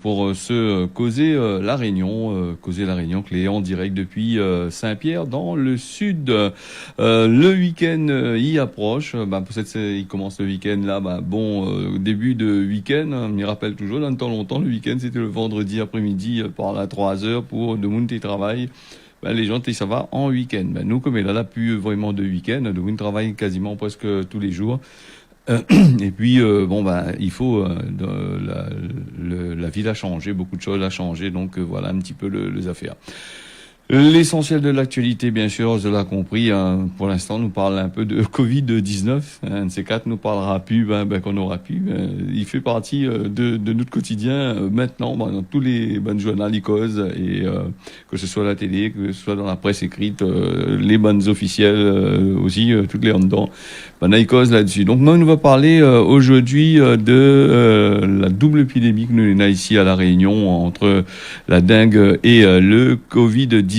pour se causer la Réunion, que les en direct depuis Saint-Pierre dans le sud. Le week-end y approche. Peut-être il commence le week-end là. Début de week-end. On m'y rappelle toujours. Dans le temps longtemps, le week-end c'était le vendredi après-midi par là 3 heures pour de monde qui travaille. Les gens, ça va en week-end. Nous, comme il a plus vraiment de week-end, nous travaillons quasiment presque tous les jours. Et puis, il faut la ville a changé, beaucoup de choses a changé, donc voilà un petit peu les affaires. L'essentiel de l'actualité, bien sûr, je l'ai compris. Pour l'instant, nous parle un peu de Covid-19. Un de ces quatre nous parlera plus, qu'on aura pu. Il fait partie de notre quotidien maintenant, dans tous les bonnes journaux, les causes, et que ce soit à la télé, que ce soit dans la presse écrite, les bandes officielles aussi, toutes les en dedans. Les causes là-dessus. Donc moi, on va parler aujourd'hui de la double épidémie que nous avons ici à La Réunion entre la dengue et le Covid-19.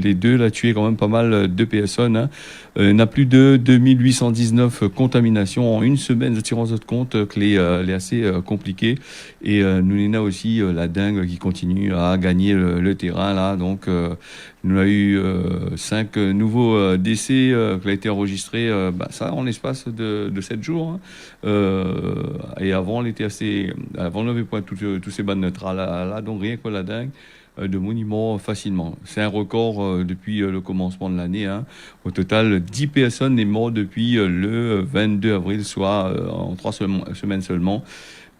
Les deux là tué quand même pas mal de personnes. On a plus de 2819 contaminations en une semaine. Je tire en compte que les assez compliqué. Et nous avons aussi la dengue qui continue à gagner le terrain là. Donc nous avons eu 5 nouveaux décès qui ont été enregistrés. Ça en l'espace de 7 jours. Et avant on était assez. Avant on n'avait pas tous ces bandes neutrales là. Donc rien que la dengue. De monuments facilement. C'est un record depuis le commencement de l'année. Au total, 10 personnes sont mortes depuis le 22 avril, soit en 3 semaines seulement.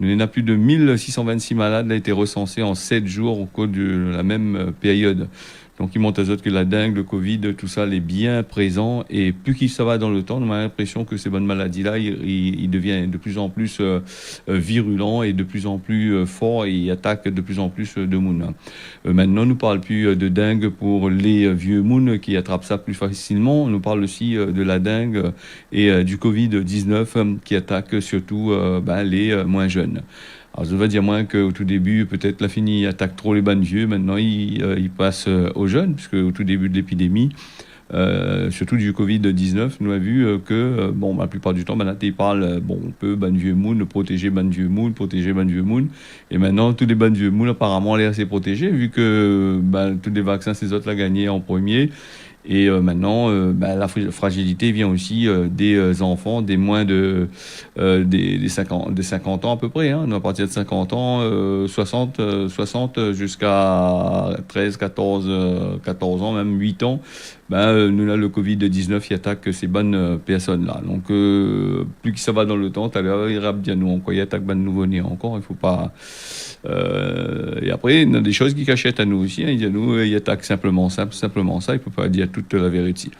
Il y en a plus de 1626 malades qui ont été recensés en 7 jours au cours de la même période. Donc, il montre à autres que la dengue, le Covid, tout ça, est bien présent. Et plus qu'il ça va dans le temps, on a l'impression que ces bonnes maladies-là, ils deviennent de plus en plus virulents et de plus en plus forts et ils attaquent de plus en plus de monde. Maintenant, on ne parle plus de dengue pour les vieux mouns qui attrapent ça plus facilement. On nous parle aussi de la dengue et du Covid-19 qui attaque surtout les moins jeunes. Alors, je vais dire moins qu'au tout début, peut-être la fini attaque trop les bancs vieux. Maintenant, il passe aux jeunes, puisque au tout début de l'épidémie, surtout du Covid-19, nous avons vu que, la plupart du temps, ils parlent, on peut, ban vieux moon, protéger ban vieux moon, protéger ban vieux moon. Et maintenant, tous les ban vieux moon, apparemment, on est assez protégés, vu que tous les vaccins, ces autres l'ont gagné en premier. Et maintenant, la fragilité vient aussi des enfants, des moins de des 50 ans à peu près. À partir de 50 ans, 60 jusqu'à 13, 14 ans, même 8 ans. Nous là le Covid-19 qui attaque ces bonnes personnes-là. Donc, plus que ça va dans le temps, t'as l'air bien nous encore, il attaque bonnes nouveau-nés encore, il faut pas... et après, il y a des choses qui cachent à nous aussi. Il dit à nous, il attaque simplement ça, il peut pas dire toute la vérité.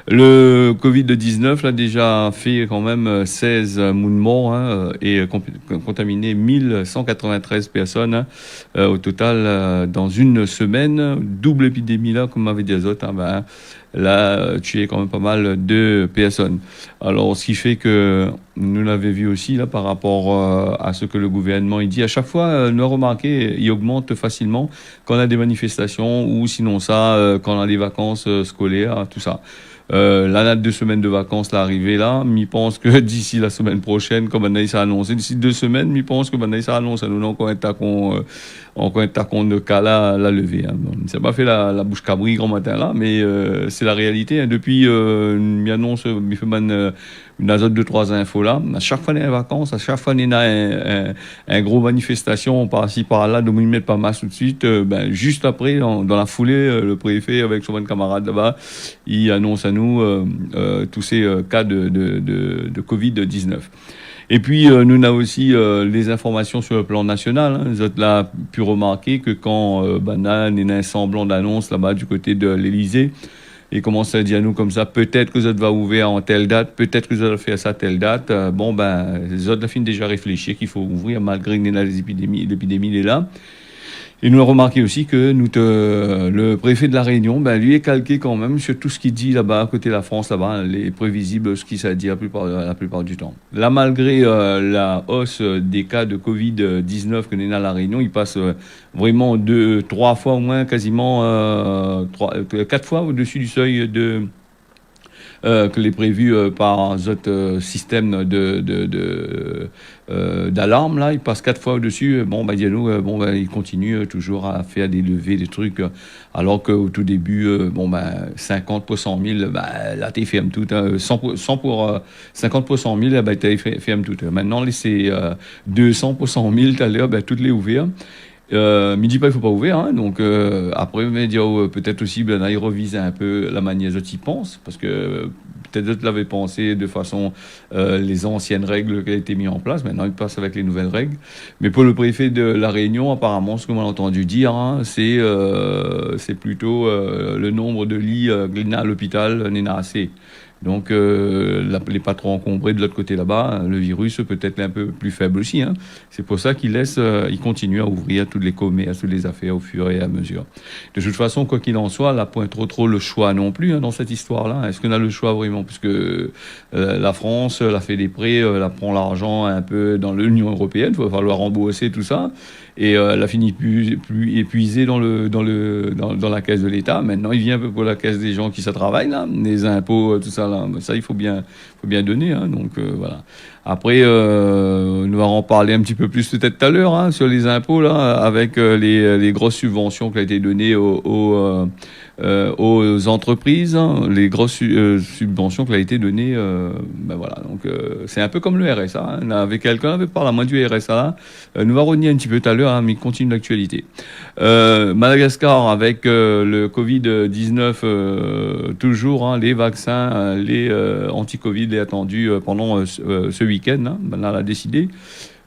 Le Covid-19 l'a déjà fait quand même 16 morts et contaminé 1193 personnes au total dans une semaine. Double épidémie là, comme m'avait dit les autres, là, tué quand même pas mal de personnes. Alors, ce qui fait que nous l'avons vu aussi là par rapport à ce que le gouvernement il dit. À chaque fois, nous remarqué, il augmente facilement quand on a des manifestations ou sinon ça, quand on a des vacances scolaires, tout ça. Là, 2 semaines de vacances, là, arrivé là, m'y pense que d'ici la semaine prochaine, comme Anaïs a annoncé, d'ici 2 semaines, m'y pense que Anaïs a annoncé, nous, encore un tacon de cas là, la levée. Ça m'a fait la bouche cabri grand matin là, mais c'est la réalité. Depuis, m'y annonce, m'y fait une azote de 3 infos là. À chaque fois, il y a des vacances, à chaque fois, il y a un gros manifestation par-ci, par-là, de m'y mettre pas mal tout de suite. Juste après, dans la foulée, le préfet, avec son bon camarade là-bas, il annonce à nous tous ces cas de Covid-19. Et puis, nous avons aussi les informations sur le plan national. Vous êtes là pu remarquer que quand il y a un semblant d'annonce là-bas du côté de l'Élysée, il commence à dire à nous comme ça, peut-être que vous êtes va ouvrir en telle date, peut-être que vous allez faire ça à telle date. Les autres ont déjà réfléchi qu'il faut ouvrir malgré l'épidémie est là. Et nous avons remarqué aussi que le préfet de la Réunion, lui est calqué quand même sur tout ce qu'il dit là-bas, à côté de la France, là-bas, les prévisibles, ce qu'il s'est dit la plupart du temps. Là, malgré la hausse des cas de Covid-19 que nous avons à la Réunion, il passe vraiment 3 fois au moins, quasiment 4 fois au-dessus du seuil que les prévus par notre système d'alarme là, il passe 4 fois au-dessus. Bon, bah, dis-nous, bon, bah, il continue toujours à faire des levées, des trucs, alors qu'au tout début, bon, bah, 50 pour 100 000, bah, là, t'es ferme tout, hein, 100 pour 50 pour 100 000, bah, t'es ferme tout. Maintenant, c'est 200 pour 100 000, tout à l'heure, bah, toutes les ouvertes. Midi pas, il faut pas ouvrir, hein, donc après, mais dire peut-être aussi, ben, là, ils revisent un peu la manière dont ils pensent, parce que peut-être d'autres l'avaient pensé de façon les anciennes règles qui ont été mises en place, maintenant ils passent avec les nouvelles règles. Mais pour le préfet de La Réunion, apparemment, ce que l'on a entendu dire, hein, c'est plutôt le nombre de lits à l'hôpital n'est pas assez. Donc, les pas trop encombrés de l'autre côté là-bas, le virus peut être un peu plus faible aussi, hein. C'est pour ça qu'ils ils continuent à ouvrir toutes les commerces, toutes les affaires au fur et à mesure. De toute façon, quoi qu'il en soit, là, point trop le choix non plus, hein, dans cette histoire-là. Est-ce qu'on a le choix vraiment? Puisque la France, la fait des prêts, elle prend l'argent un peu dans l'Union européenne, il va falloir rembourser tout ça. Et elle a fini plus épuisée dans la caisse de l'État. Maintenant, il vient un peu pour la caisse des gens qui ça travaille, là, les impôts, tout ça, là. Ça, il faut bien donner, hein. Donc, voilà. Après, nous allons en parler un petit peu plus peut-être tout à l'heure, hein, sur les impôts, là, avec les grosses subventions qui ont été données aux entreprises, hein, les grosses subventions qui ont été données, ben voilà. Donc, c'est un peu comme le RSA, hein. On avait quelqu'un avait parlé à moi du RSA, là. Nous va revenir un petit peu tout à l'heure, hein, mais il continue l'actualité. Madagascar avec le Covid-19, toujours, hein, les vaccins, les anti-Covid est attendu pendant ce week-end, hein. Maintenant, elle a décidé.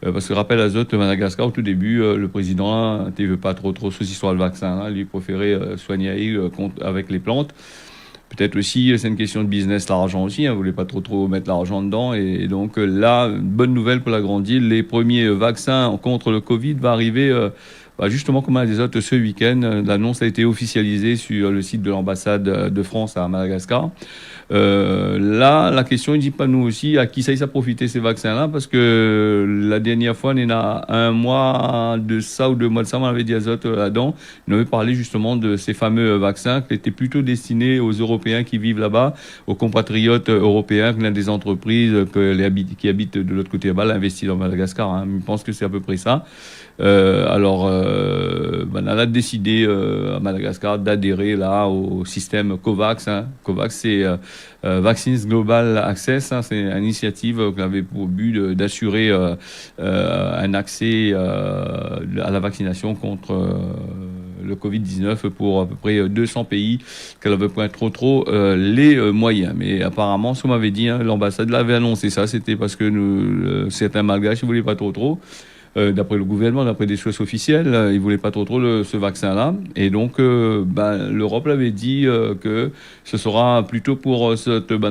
Parce que rappel à Zot, Madagascar, au tout début, le président ne veut pas trop sous l'histoire du vaccin, hein. Lui préférait soigner avec les plantes. Peut-être aussi, c'est une question de business, l'argent aussi, hein, vous voulez pas trop mettre l'argent dedans. Et donc là, une bonne nouvelle pour la Grande Île, les premiers vaccins contre le Covid vont arriver justement comme des autres ce week-end. L'annonce a été officialisée sur le site de l'ambassade de France à Madagascar. Là, la question, il dit pas nous aussi à qui ça a profité ces vaccins-là, parce que la dernière fois, on a un mois de ça ou 2 mois de ça, on avait dit à Zot là-dedans, on avait parlé justement de ces fameux vaccins qui étaient plutôt destinés aux Européens qui vivent là-bas, aux compatriotes européens, qui ont des entreprises qui habitent de l'autre côté là-bas, l'investit dans Madagascar, hein. Je pense que c'est à peu près ça. On a décidé à Madagascar d'adhérer là au système COVAX, hein. COVAX, c'est Vaccines Global Access, hein. C'est une initiative qui avait pour but d'assurer un accès à la vaccination contre le Covid-19 pour à peu près 200 pays qu'elle avait point trop les moyens. Mais apparemment, ce qu'on m'avait dit, hein, l'ambassade l'avait annoncé ça, c'était parce que certains malgaches ne voulaient pas trop. D'après le gouvernement, d'après des sources officielles, ils ne voulaient pas trop ce vaccin-là. Et donc, l'Europe l'avait dit que ce sera plutôt pour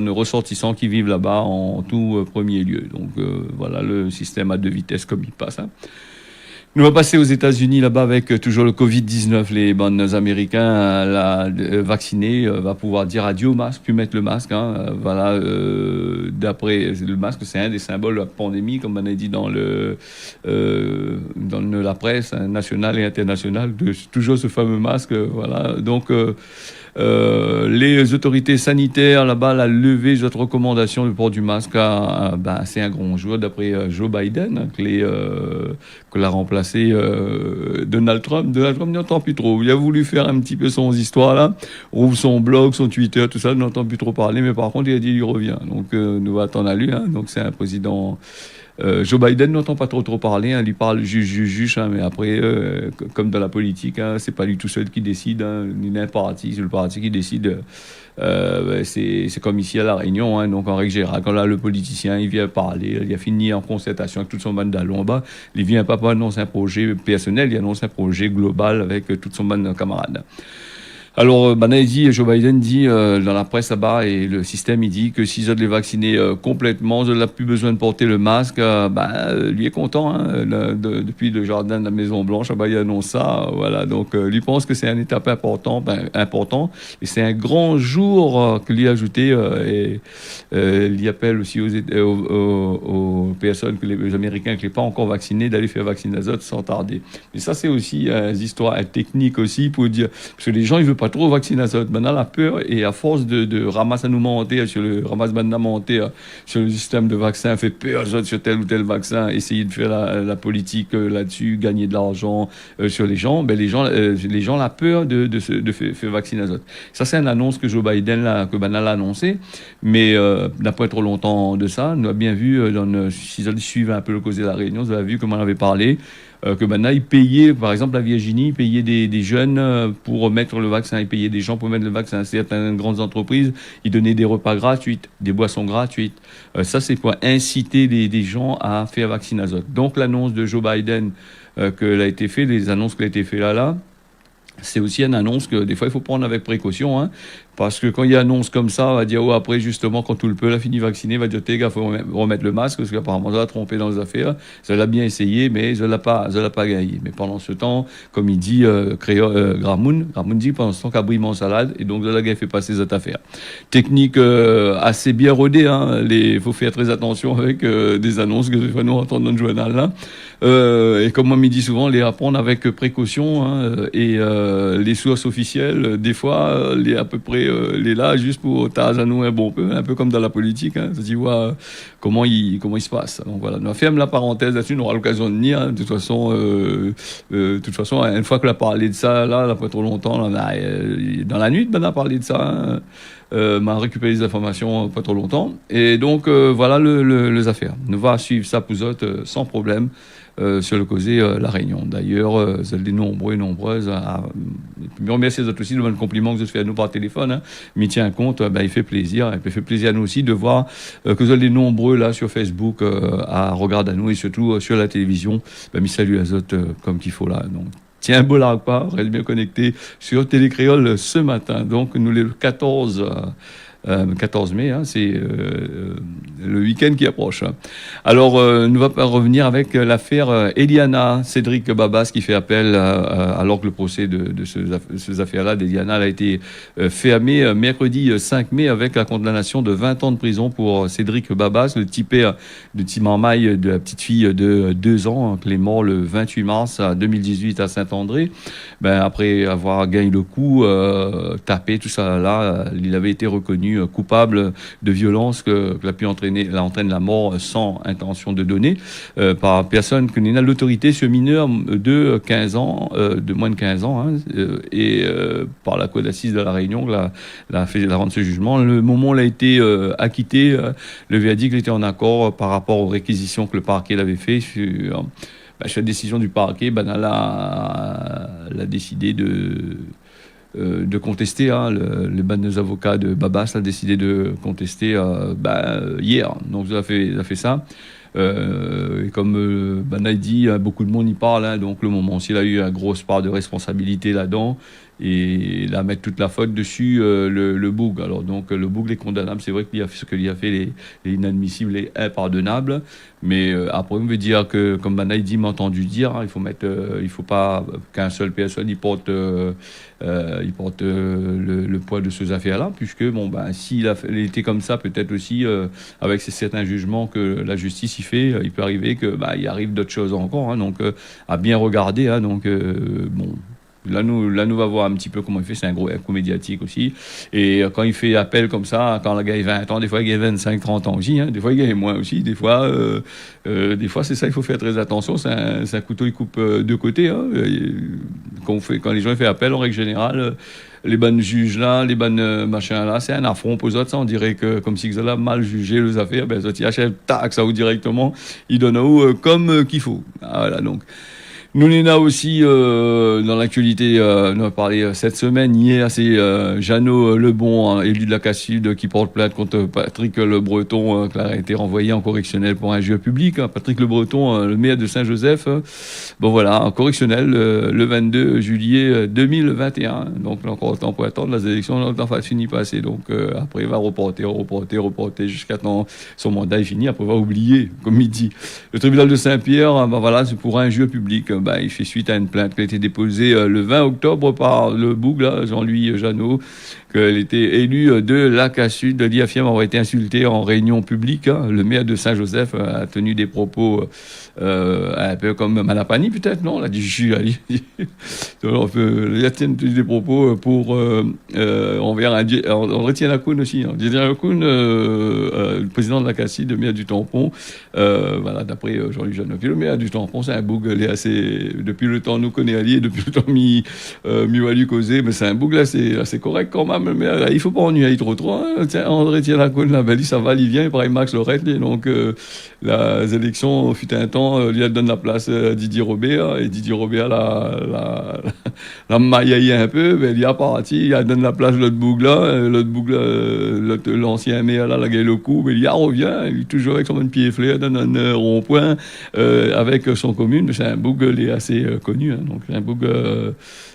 nos ressortissants qui vivent là-bas en tout premier lieu. Donc, voilà le système à 2 vitesses comme il passe, hein. Nous allons passer aux États-Unis là-bas avec toujours le Covid-19. Les bonnes Américains vaccinés va pouvoir dire adieu au masque, puis mettre le masque, hein. Voilà, d'après le masque, c'est un des symboles de la pandémie, comme on a dit dans la presse, hein, nationale et internationale, toujours ce fameux masque. Voilà, donc les autorités sanitaires là-bas la levé cette recommandation du port du masque. C'est un grand jour d'après Joe Biden que l'a remplacé Donald Trump. Donald Trump n'entend plus trop. Il a voulu faire un petit peu son histoire là, ouvre son blog, son Twitter, tout ça, n'entend plus trop parler. Mais par contre, il a dit il revient. Donc nous va attendre à lui, hein. Donc c'est un président. Joe Biden n'entend pas trop parler, hein, lui parle juge, hein, mais après, comme dans la politique, hein, c'est pas lui tout seul qui décide, hein, ni d'un parti, c'est le parti qui décide. C'est comme ici à La Réunion, hein, donc en règle générale, quand là le politicien il vient parler, il a fini en concertation avec toute son bande d'allons en bas, il vient pas annoncer un projet personnel, il annonce un projet global avec toute son bande de camarades. Alors, Joe Biden dit dans la presse là-bas, et le système, il dit que s'ils ont les vaccinés complètement, ils n'ont plus besoin de porter le masque. Lui est content, hein, depuis le jardin de la Maison Blanche, il annonce ça. Voilà, donc lui pense que c'est une étape important, et c'est un grand jour que lui a ajouté. Et il appelle aussi aux personnes, les Américains qui ne sont pas encore vaccinés, d'aller faire vacciner les autres sans tarder. Mais ça, c'est aussi une histoire technique aussi pour dire, parce que les gens, ils veulent pas pas trop vacciné à ça. Maintenant, la peur, et à force de ramasser à nous monter sur le sur le système de vaccin, fait peur sur tel ou tel vaccin, essayer de faire la politique là-dessus, gagner de l'argent sur les gens, ben les gens la peur de faire vacciner à ça. Ça, c'est une annonce que Joe Biden que Banal a annoncé, mais n'a pas trop longtemps de ça. On a bien vu, si vous suivez un peu le cause de la Réunion, vous avez vu comment on avait parlé, que maintenant, ils payaient, par exemple, la Virginie, ils payaient des jeunes pour mettre le vaccin, ils payaient des gens pour mettre le vaccin. Certaines grandes entreprises, ils donnaient des repas gratuits, des boissons gratuites. Ça, c'est pour inciter des gens à faire vacciner azote. Donc, l'annonce de Joe Biden qu'elle a été faite, les annonces qui ont été faites là, c'est aussi une annonce que des fois, il faut prendre avec précaution, hein. Parce que quand il y a une annonce comme ça, on va dire, oh, après, justement, quand tout le peuple a fini vacciné, il va dire, les gars, il faut remettre le masque, parce qu'apparemment, ça l'a trompé dans les affaires. Ça l'a bien essayé, mais ça l'a pas gagné. Mais pendant ce temps, comme il dit, Gramoun dit, pendant ce temps, qu'a brillé mon salade, et donc, ça l'a fait passer cette affaire. Technique assez bien rodée, hein. Il faut faire très attention avec des annonces que des fois nous entendons dans le journal, là. Et comme on me dit souvent, les apprendre avec précaution, hein, et les sources officielles, des fois, à peu près, les là juste pour taser à nous un peu comme dans la politique, hein, tu vois comment il se passe. Donc voilà, on ferme la parenthèse là-dessus, on aura l'occasion de venir, hein. De toute façon, une fois que l'on a parlé de ça, là, pas trop longtemps, dans la nuit, on a parlé de ça, hein, m'a récupéré les informations pas trop longtemps, et donc voilà les affaires. Nous va suivre ça pour autres sans problème. Sur le causé La Réunion. D'ailleurs, vous êtes des nombreux et nombreuses. Je remercie les autres aussi de le compliment que vous faites à nous par téléphone. Hein. Mais il tient compte, il fait plaisir. Et puis, il fait plaisir à nous aussi de voir que vous êtes des nombreux là sur Facebook à regarder à nous et surtout sur la télévision. Mais salut à les autres comme qu'il faut là. Donc, tiens, beau largue pas, reste bien connecté sur Télécréole ce matin. Donc, nous le 14 mai, hein, c'est le week-end qui approche. Alors, nous va revenir avec l'affaire Eliana, Cédric Babas qui fait appel alors que le procès de ces affaires-là d'Eliana a été fermé mercredi 5 mai avec la condamnation de 20 ans de prison pour Cédric Babas, le petit père de Timamaï, de la petite fille de 2 ans, qui est mort le 28 mars 2018 à Saint-André. Après avoir gagné le coup, tapé, tout ça là, il avait été reconnu coupable de violence que entraîne la mort sans intention de donner par personne que n'a l'autorité sur mineur de 15 ans, de moins de 15 ans, hein, et par la cour d'assises de la Réunion, la rendre ce jugement. Le moment où il a été acquitté, le verdict était en accord par rapport aux réquisitions que le parquet l'avait fait sur la décision du parquet. Elle a décidé de contester, hein, les bandes avocats de Babas a décidé de contester hier. Donc ça a fait ça. Et comme Banaï dit, beaucoup de monde y parle, hein, donc le moment aussi il a eu une grosse part de responsabilité là-dedans et là mettre toute la faute dessus le Boug. Alors donc le Boug est condamnable, c'est vrai que ce qu'il a fait est inadmissible et impardonnable, mais après on veut dire que comme Banaï dit, m'a entendu dire, hein, il faut pas qu'un seul personne il porte le poids de ces affaires-là, puisque s'il était comme ça, peut-être aussi avec certains jugements que la justice y fait, il peut arriver que il arrive d'autres choses encore, hein, donc à bien regarder, hein, donc bon. Là, nous va voir un petit peu comment il fait. C'est un coup médiatique aussi. Et quand il fait appel comme ça, quand le gars a 20 ans, des fois il a 25, 30 ans aussi. Hein, des fois il a moins aussi. Des fois c'est ça, il faut faire très attention. C'est un couteau, il coupe deux côtés. Hein. Quand les gens font appel, en règle générale, les bonnes juges là, les bonnes machins là, c'est un affront pour eux autres. Ça, on dirait que comme si ils avaient mal jugé les affaires, ça ils achètent tac, ça ou directement, ils donnent comme qu'il faut. Voilà, donc. Nous, on a aussi, dans l'actualité, on a parlé cette semaine, hier, c'est Jeannot Lebon, élu de la Casse-Sud, qui porte plainte contre Patrick Le Breton, qui a été renvoyé en correctionnel pour injure publique. Patrick Le Breton, le maire de Saint-Joseph, en correctionnel, le 22 juillet 2021. Donc, là, encore autant pour attendre, les élections n'ont pas fini passer. Donc, après, il va reporter jusqu'à temps son mandat est fini. Après, il va oublier, comme il dit. Le tribunal de Saint-Pierre, c'est pour injure publique. Il fait suite à une plainte qui a été déposée le 20 octobre par le Boug, là, Jean-Louis Jeannot, qu'elle était élue de l'ACA-Sud. Elle affirme avoir été insultée en réunion publique. Hein. Le maire de Saint-Joseph a tenu des propos un peu comme Malapani, peut-être, non? Elle a dit, il a tenu des propos pour envers André Tianakoun aussi. Hein. Tianakoun, le président de l'ACA-Sud, le maire du Tampon, voilà, d'après Jean-Luc Jeannot. Puis le maire du Tampon, c'est un bougle assez... Depuis le temps, nous connaît alliés, depuis le temps, mi-walu causé, mais c'est un bougle assez correct quand même. Mais il faut pas ennuyer trop. Hein. Tiens, André Tianakoun, la belle, ça va, il vient, il pareil Max Lorette. Donc, les élections, fut un temps, lui, elle donne la place à Didier Robert, et Didier Robert la maillaille un peu, mais il y a parti, il donne la place à l'autre bougle, l'ancien maire, là, la gagne le coup, mais il y a revient, il est toujours avec son bon pied flé, donne un rond-point, avec son commune, mais c'est un bougle, il est assez connu, hein, donc c'est un bougle,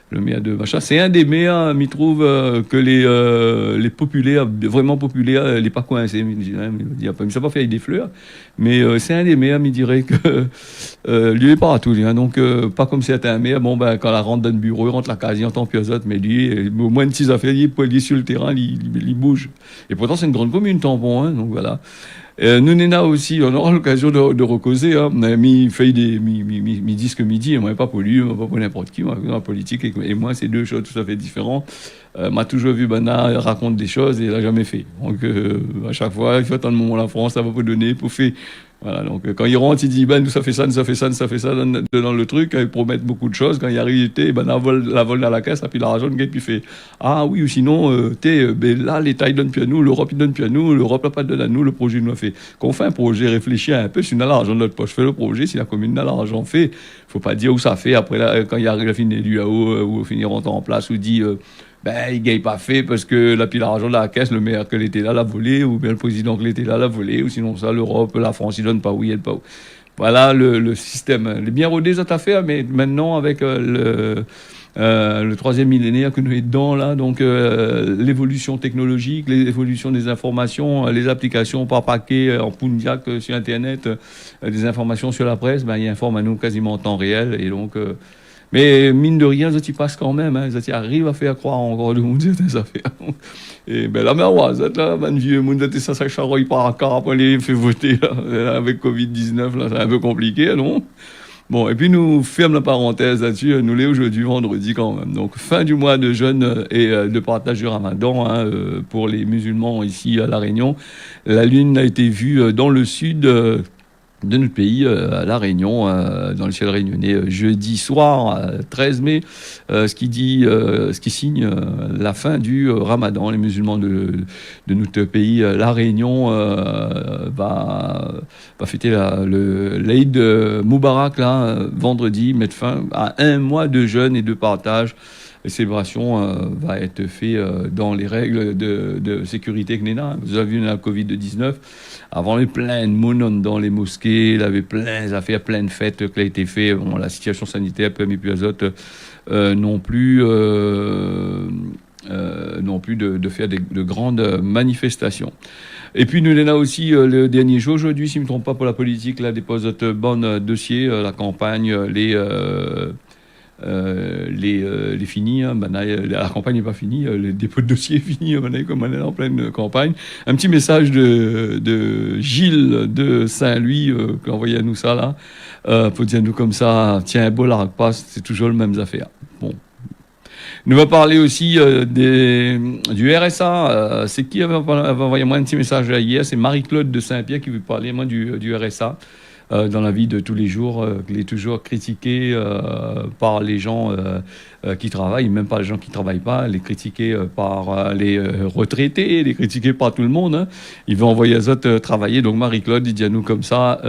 le maire de Machin. C'est un des maires, il trouve que les populaires, vraiment populaires, il n'est pas coincé. Il dit, il ne sait pas faire des fleurs, mais c'est un des maires, il dirait que lui, il n'est pas à tout. Hein, donc, pas comme si c'était un maire. Bon, ben, quand la rentre dans le bureau, il rentre la case, il entend plus autres, mais lui, au moins de 6 affaires, il est sur le terrain, il bouge. Et pourtant, c'est une grande commune, Tampon, hein, donc voilà. Nous, Néna aussi, on aura l'occasion de recauser. Hein. On a mis disque midi, et moi, pas pour lui, pas pour n'importe qui, moi, dans la politique, et moi, c'est deux choses tout à fait différentes. M'a toujours vu Bana raconte des choses et il l'a jamais fait. Donc, à chaque fois, il faut attendre le moment la France, ça va pas donner, pour faire. Voilà, donc quand il rentre, il dit, nous ça fait ça dans le truc, il promet beaucoup de choses. Quand il arrive, la vole dans la caisse, et puis l'argent, le gars, puis fait, ah oui, ou sinon, là, l'État, il donne plus à nous, l'Europe, il donne plus à nous, l'Europe n'a pas donné à nous, le projet nous a fait. Quand on fait un projet, réfléchir un peu, si on a l'argent de notre poche, fait le projet, si la commune a l'argent fait, faut pas dire où ça fait, après, là, quand il arrive à finir du AO, ou finir en place, ou dit, il gagne pas fait parce que la pile d'argent de la caisse, le maire que l'était là l'a volé, ou bien le président que l'était là l'a volé, ou sinon ça, l'Europe, la France, ils donnent pas où, ils donnent pas où. Voilà le système. Il est bien rodé cette affaire, mais maintenant avec le troisième millénaire que nous sommes dedans là, donc l'évolution technologique, l'évolution des informations, les applications par paquet en Punjak sur Internet, des informations sur la presse, ils informent à nous quasiment en temps réel, et donc... mais mine de rien, ça y passe quand même. Hein, ça y arrive à faire croire encore le monde certaines affaires. Et la mère, là, ben vieux monde, ça charoille par un car après les fait voter là, avec Covid-19, là, c'est un peu compliqué, non? Bon, et puis nous ferme la parenthèse là-dessus. Nous l'est aujourd'hui, vendredi quand même. Donc fin du mois de jeûne et de partage du Ramadan hein, pour les musulmans ici à La Réunion. La lune a été vue dans le sud. De notre pays, à La Réunion, dans le ciel réunionnais, jeudi soir, 13 mai, ce qui signe la fin du Ramadan. Les musulmans de notre pays, La Réunion, va fêter l'Aïd Moubarak, là, vendredi, mettre fin à un mois de jeûne et de partage. La célébration va être faite dans les règles de sécurité que Néna. Vous avez vu la Covid-19. Avant, il y avait plein de monde dans les mosquées, il y avait plein d'affaires, plein de fêtes qui ont été faites. Bon, la situation sanitaire, peu mis plus azote, non plus de faire de grandes manifestations. Et puis, nous avons aussi le dernier jour, aujourd'hui, si je ne me trompe pas, pour la politique, là, dépose notre bon dossier, la campagne, les finis, hein, la campagne n'est pas finie, le dépôt de dossier est fini, comme on est en pleine campagne. Un petit message de Gilles de Saint-Louis qui a envoyé à nous ça là, pour dire nous comme ça, tiens, un beau la passe, c'est toujours les mêmes affaires. Bon. Nous va parler aussi du RSA. C'est qui avait envoyé moi un petit message hier, c'est Marie-Claude de Saint-Pierre qui veut parler moi du RSA. Dans la vie de tous les jours, qu'il est toujours critiqué par les gens qui travaillent, même pas les gens qui ne travaillent pas, il est critiqué par les retraités, il est critiqué par tout le monde. Hein. Il veut envoyer les autres travailler. Donc Marie-Claude, il dit à nous comme ça,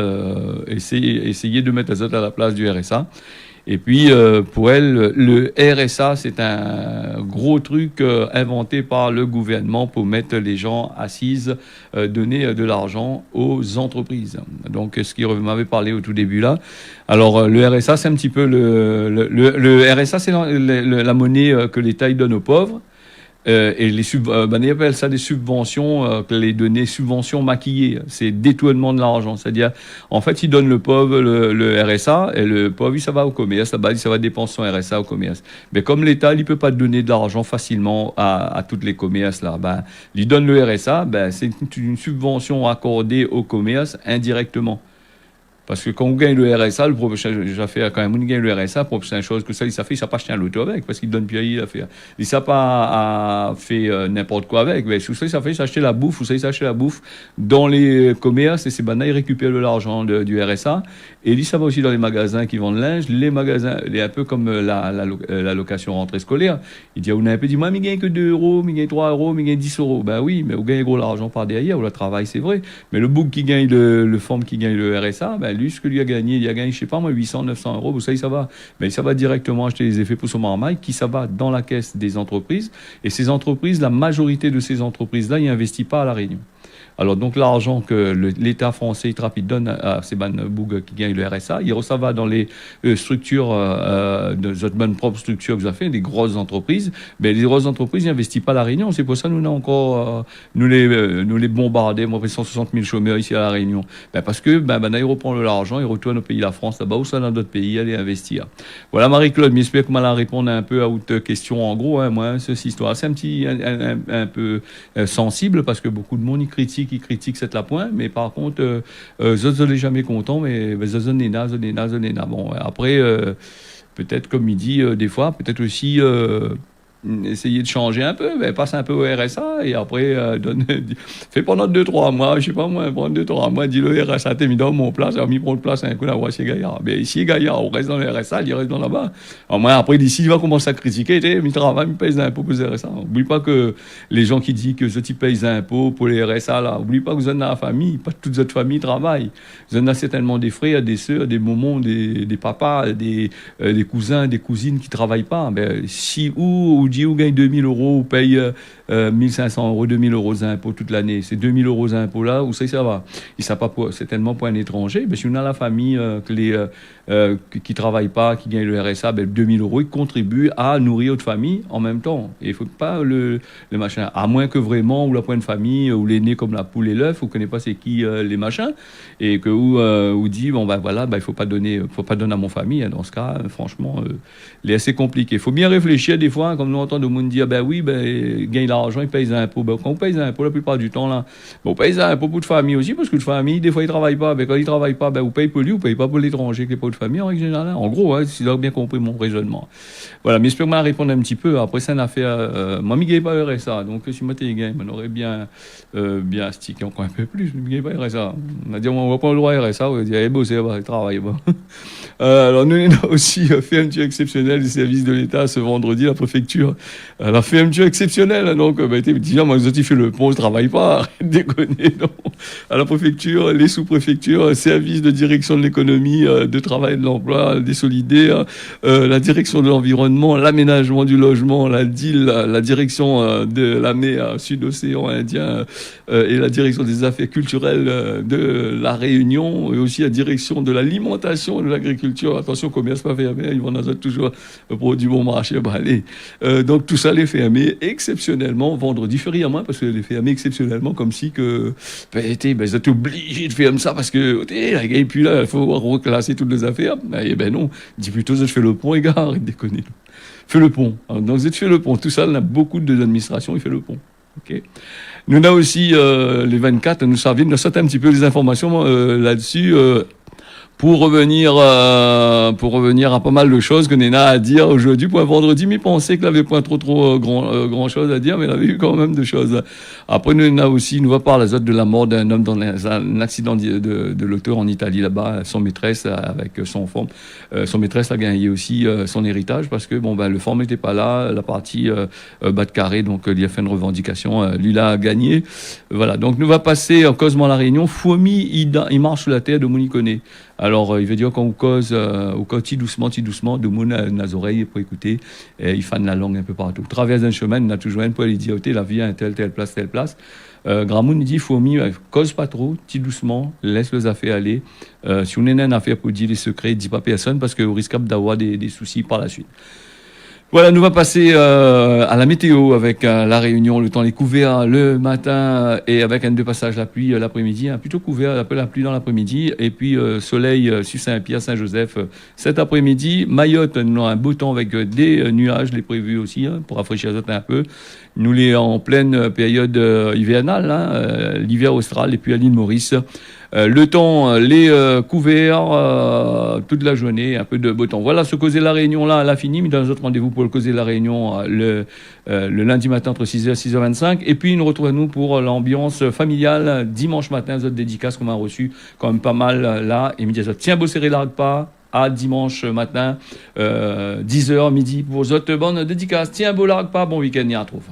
essayez de mettre les autres à la place du RSA. Et puis, pour elle, le RSA, c'est un gros truc inventé par le gouvernement pour mettre les gens assises, donner de l'argent aux entreprises. Donc, ce qui m'avait parlé au tout début là. Alors, le RSA, c'est un petit peu le RSA, c'est la monnaie que l'État donne aux pauvres. Et ils appellent ça des subventions, que les données subventions maquillées. C'est détournement de l'argent. C'est-à-dire, en fait, ils donnent le pauvre le RSA et le pauvre, ça va au commerce. Là-bas, ça va dépenser son RSA au commerce. Mais comme l'État, il peut pas donner de l'argent facilement à toutes les commerces là, il donne le RSA. C'est une subvention accordée au commerce indirectement. Parce que quand on gagne le RSA, le prochain, j'ai fait quand même, on gagne le RSA, la prochaine chose que ça fait, ça pas acheter un loto avec, parce qu'il donne bien, il a fait. Il ça pas fait n'importe quoi avec, mais tout ça, ça fait s'acheter la bouffe, ou ça, s'acheter la bouffe dans les commerces, et c'est banal, il récupère l'argent du RSA, et il ça va aussi dans les magasins qui vendent linge, les magasins, il est un peu comme la location rentrée scolaire. Il dit, on a un peu dit, moi, il gagne que 2 euros, il gagne 3 euros, il gagne 10 euros. Ben oui, mais on gagne gros l'argent par derrière, ou le travail, c'est vrai. Mais le bouc qui gagne le forme qui gagne le RSA, lui, ce que lui a gagné, il a gagné, je sais pas moi, 800, 900 euros, vous savez, ça va. Mais ça va directement acheter les effets pour son marmaille, qui ça va dans la caisse des entreprises. Et ces entreprises, la majorité de ces entreprises-là, ils n'investissent pas à La Réunion. Alors, donc, l'argent que l'État français, Trapid, donne à ces bougs qui gagnent le RSA, ils reçoivent dans les structures, de votre bonne propre structure que vous avez fait, des grosses entreprises. Mais les grosses entreprises, ils n'investissent pas à La Réunion. C'est pour ça que nous, on a encore, nous les bombarder, moi, 160 000 chômeurs ici à La Réunion. Parce que, ils reprennent l'argent, ils retournent au pays, la France, là-bas, ou ça dans d'autres pays, aller investir. Voilà, Marie-Claude, j'espère que je vais répondre un peu à votre question. En gros, moi, cette histoire, c'est un peu sensible, parce que beaucoup de monde y critique cette point, mais par contre, je ne l'ai jamais content, mais je n'ai pas. Bon, après, peut-être, comme il dit, des fois, peut-être aussi essayer de changer un peu, passe un peu au RSA et après fais pendant 2-3 mois, je sais pas moi, pendant 2-3 mois, dis le RSA, t'es mis dans mon place, alors mis pour le place un coup là, voici Gaillard. Mais ici, Gaillard, on reste dans le RSA, il reste dans là-bas. Alors moi, après, d'ici, il va commencer à critiquer, il travaille, il paye des impôts pour le RSA. Oublie pas que les gens qui disent que ceux qui payent des impôts pour les RSA, là, oublie pas que vous êtes dans la famille, pas toute votre famille travaille. Vous en avez certainement des frères, des sœurs, des moments, des papas, des cousins, des cousines qui travaillent pas. Si ou gagne 2 000 euros ou paye 1 500 euros, 2 000 euros d'impôts toute l'année. C'est 2 000 euros d'impôts là, où ça va. C'est tellement pour un étranger. Si on a la famille qui ne travaille pas, qui gagne le RSA, 2 000 euros, ils contribuent à nourrir votre famille en même temps. Et il ne faut pas le machin. À moins que vraiment, ou la pointe de famille, ou l'aîné comme la poule et l'œuf, vous ne connaissez pas c'est qui les machins, et que vous dit, il ne faut pas donner à mon famille. Dans ce cas, franchement, il est assez compliqué. Il faut bien réfléchir des fois, comme nous entendons le monde dire, gagne l'argent, il paye des impôts. Quand on paye des impôts, la plupart du temps, là, on paye des impôts pour de famille aussi, parce que de famille, des fois, ils ne travaillent pas. Quand ils ne travaillent pas, vous payez pour lui, vous ne payez pas pour l'étranger, qui n'est pas de famille, en règle générale. En gros, si vous avez bien compris mon raisonnement. Voilà, mais j'espère que je vais répondre un petit peu. Après, c'est une affaire. Moi, je ne gagne pas le RSA. Donc, si moi, je gagne, on aurait bien stické encore un peu plus. Je ne gagne pas le RSA. On a dit, on va pas le droit à RSA. On va dire, bosser, travailler. Alors, nous, on a aussi fait un petit exceptionnel du service de l'État ce vendredi, la préfecture. Elle a fait un petit exceptionnel. Donc, moi, je fais le pont, je ne travaille pas. Arrête de déconner, non. À la préfecture, les sous-préfectures, service de direction de l'économie, de travail et de l'emploi, des solidaires, la direction de l'environnement, l'aménagement du logement, la DIL, la direction de la mer Sud-Océan Indien et la direction des affaires culturelles de la Réunion et aussi la direction de l'alimentation et de l'agriculture. Attention, commerce pas fermé, ils vont en toujours produits bon marché. Allez. Donc tout ça les fermé exceptionnellement vendredi, férié à moins parce que les fermé exceptionnellement comme si que ils étaient obligés de faire comme ça parce que et puis là il faut reclasser toutes les affaires. Non, dis plutôt je fais le pont, les gars, arrête de déconner. Fais le pont. Donc vous fais le pont. Tout ça, on a beaucoup d'administration, il fait le pont. Ok. Nous on a aussi les 24, nous savons, nous sortons un petit peu les informations là-dessus. Pour revenir à pas mal de choses que Néna a à dire aujourd'hui pour un vendredi, mais pensait qu'il n'avait pas trop grand chose à dire, mais il avait eu quand même de choses. Après, Néna aussi nous va parler de la mort d'un homme dans un accident de l'auto en Italie là-bas, son maîtresse avec son femme. Son maîtresse a gagné aussi son héritage parce que le forme n'était pas là, la partie bas de carré, donc il a fait une revendication, lui l'a gagné. Voilà, donc nous va passer en causement la Réunion. Fouami, il marche sur la terre de Moniconé. Alors, il veut dire qu'on cause, doucement, de mon nas oreilles pour écouter, et il fanne la langue un peu partout. Traverse un chemin, on a toujours un pour aller dire, la vie à telle place. Gramoun, il dit, faut cause pas trop, doucement, laisse les affaires aller. Si on a une affaire pour dire les secrets, dis pas personne, parce qu'on risque d'avoir des soucis par la suite. Voilà, nous va passer à la météo avec la Réunion, le temps est couvert le matin et avec un deux passages la pluie l'après-midi, plutôt couvert, un peu la pluie dans l'après-midi et puis soleil sur Saint-Pierre, Saint-Joseph cet après-midi. Mayotte, nous avons un beau temps avec des nuages, les prévus aussi pour rafraîchir un peu. Nous les en pleine période hivernale, l'hiver austral et puis à l'île Maurice. Le temps, les couverts toute la journée, un peu de beau temps. Voilà, ce Causer la Réunion là, elle a fini, mais dans un autre rendez-vous pour le Causer la Réunion le lundi matin entre 6h et 6h25. Et puis nous retrouvons pour l'ambiance familiale dimanche matin, autres dédicaces qu'on a reçues quand même pas mal là. Et midi, tiens, beau serré largue pas. À dimanche matin, 10h, midi, pour vos autres bonnes dédicaces. Tiens, beau largue pas, bon week-end, y a un trouve.